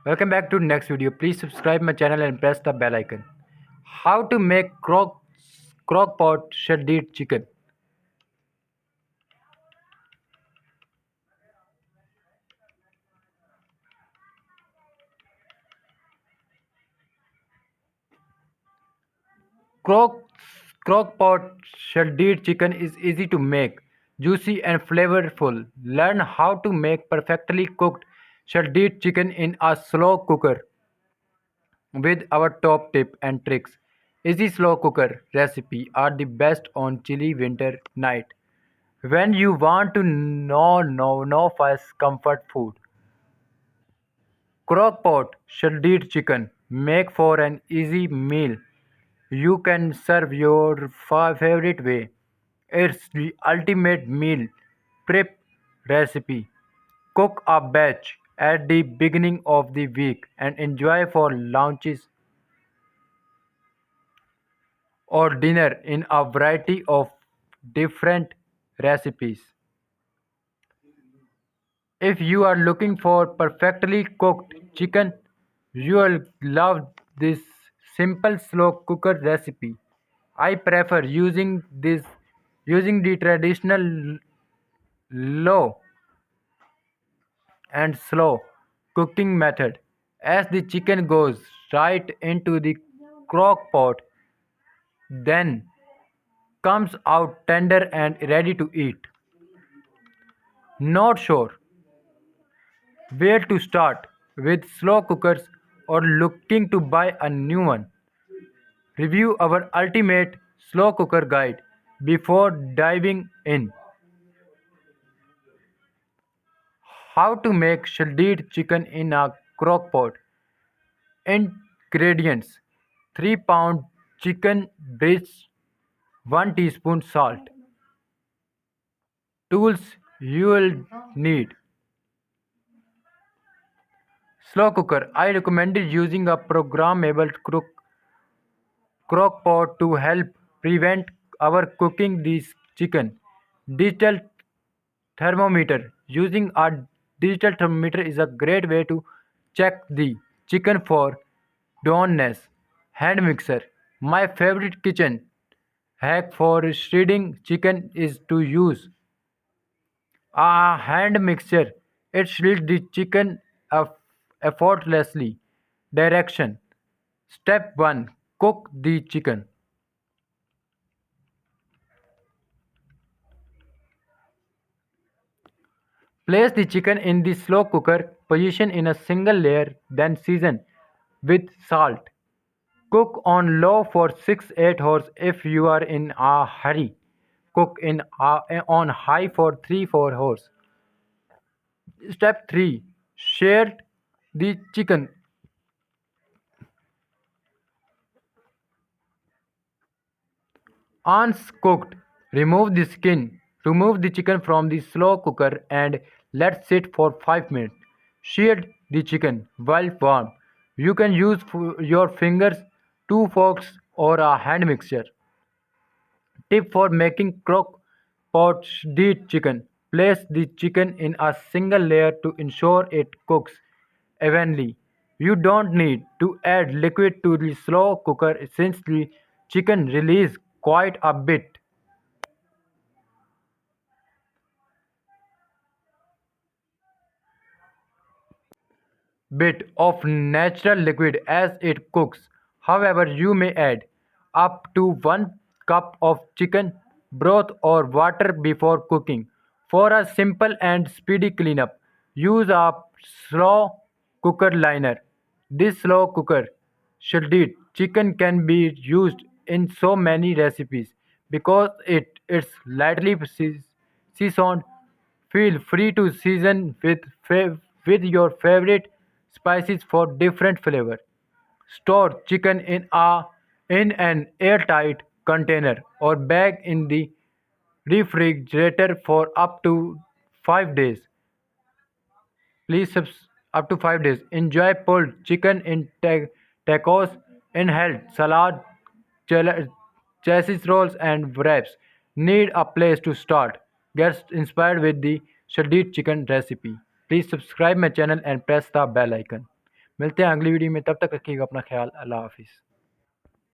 Welcome back to the next video. Please subscribe my channel and press the bell icon. How to make crockpot shredded chicken. Crock Crockpot shredded chicken is easy to make, juicy and flavorful. Learn how to make perfectly cooked shredded chicken in a slow cooker with our top tip and tricks. Easy slow cooker recipe are the best on chilly winter night. When you want to no fast comfort food. Crockpot shredded chicken make for an easy meal you can serve your favorite way. It's the ultimate meal prep recipe. Cook a batch at the beginning of the week and enjoy for lunches or dinner in a variety of different recipes. If you are looking for perfectly cooked chicken, you will love this simple slow cooker recipe. I prefer using the traditional low and slow cooking method as the chicken goes right into the crock pot, then comes out tender and ready to eat. Not sure where to start with slow cookers or looking to buy a new one? Review our ultimate slow cooker guide before diving in. How to make shredded chicken in a crock pot. Ingredients: 3 pound chicken breast, 1 teaspoon salt. Tools you will need: slow cooker. I recommended using a programmable crockpot to help prevent our cooking this chicken. Digital thermometer. Using a digital thermometer is a great way to check the chicken for doneness. Hand mixer. My favorite kitchen hack for shredding chicken is to use a hand mixer. It shreds the chicken effortlessly. Direction. Step 1. Cook the chicken. Place the chicken in the slow cooker position in a single layer, then season with salt. Cook on low for 6-8 hours if you are in a hurry. Cook on high for 3-4 hours. Step 3. Share the chicken. Once cooked, remove the skin. Remove the chicken from the slow cooker and let sit for 5 minutes. Sear the chicken while warm. You can use your fingers, two forks, or a hand mixer. Tip for making crock pot deep chicken. Place the chicken in a single layer to ensure it cooks evenly. You don't need to add liquid to the slow cooker since the chicken releases quite a bit of natural liquid as it cooks. However, you may add up to 1 cup of chicken broth or water before cooking. For a simple and speedy cleanup, use a slow cooker liner. This slow cooker shredded chicken can be used in so many recipes because it's lightly seasoned. Feel free to season with your favorite spices for different flavor. Store chicken in an airtight container or bag in the refrigerator for up to 5 days. Please up to 5 days. Enjoy pulled chicken in tacos, inhaled salad, chela- chassis rolls, and wraps. Need a place to start? Get inspired with the shredded chicken recipe. Please subscribe my channel and press the bell icon. मिलते हैं अगली video में, तब तक रखिएगा अपना ख्याल। अल्लाह हाफिज़।